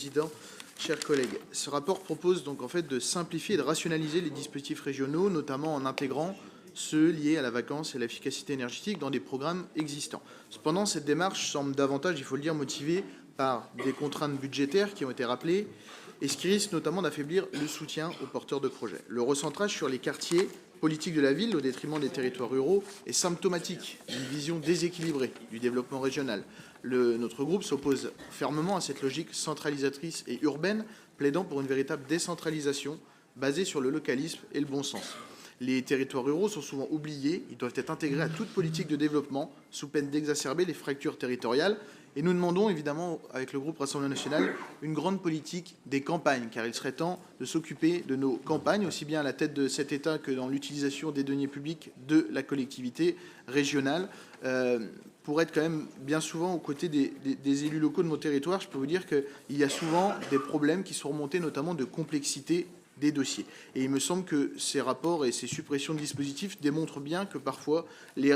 Président, chers collègues, ce rapport propose donc en fait de simplifier et de rationaliser les dispositifs régionaux, notamment en intégrant ceux liés à la vacance et à l'efficacité énergétique dans des programmes existants. Cependant, cette démarche semble davantage, il faut le dire, motivée par des contraintes budgétaires qui ont été rappelées et ce qui risque notamment d'affaiblir le soutien aux porteurs de projets. Le recentrage sur les quartiers politique de la ville au détriment des territoires ruraux est symptomatique d'une vision déséquilibrée du développement régional. Notre groupe s'oppose fermement à cette logique centralisatrice et urbaine, plaidant pour une véritable décentralisation basée sur le localisme et le bon sens. Les territoires ruraux sont souvent oubliés, ils doivent être intégrés à toute politique de développement, sous peine d'exacerber les fractures territoriales. Et nous demandons évidemment, avec le groupe Rassemblement national, une grande politique des campagnes, car il serait temps de s'occuper de nos campagnes, aussi bien à la tête de cet État que dans l'utilisation des deniers publics de la collectivité régionale. Pour être quand même bien souvent aux côtés des élus locaux de mon territoire, je peux vous dire qu'il y a souvent des problèmes qui sont remontés, notamment de complexité des dossiers. Et il me semble que ces rapports et ces suppressions de dispositifs démontrent bien que parfois les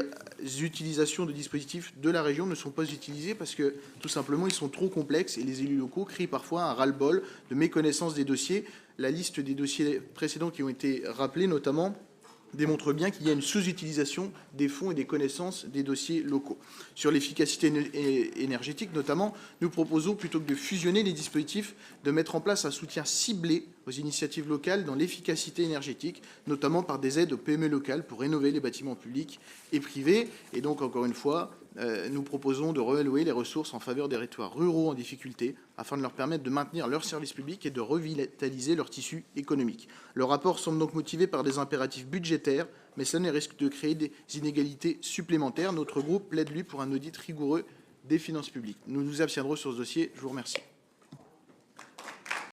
utilisations de dispositifs de la région ne sont pas utilisées parce que tout simplement ils sont trop complexes et les élus locaux crient parfois un ras-le-bol de méconnaissance des dossiers. La liste des dossiers précédents qui ont été rappelés notamment démontre bien qu'il y a une sous-utilisation des fonds et des connaissances des dossiers locaux. Sur l'efficacité énergétique notamment, nous proposons, plutôt que de fusionner les dispositifs, de mettre en place un soutien ciblé aux initiatives locales dans l'efficacité énergétique, notamment par des aides aux PME locales pour rénover les bâtiments publics et privés. Et donc, encore une fois, nous proposons de réallouer les ressources en faveur des territoires ruraux en difficulté afin de leur permettre de maintenir leurs services publics et de revitaliser leur tissu économique. Le rapport semble donc motivé par des impératifs budgétaires, mais cela risque de créer des inégalités supplémentaires. Notre groupe plaide, lui, pour un audit rigoureux des finances publiques. Nous nous abstiendrons sur ce dossier. Je vous remercie.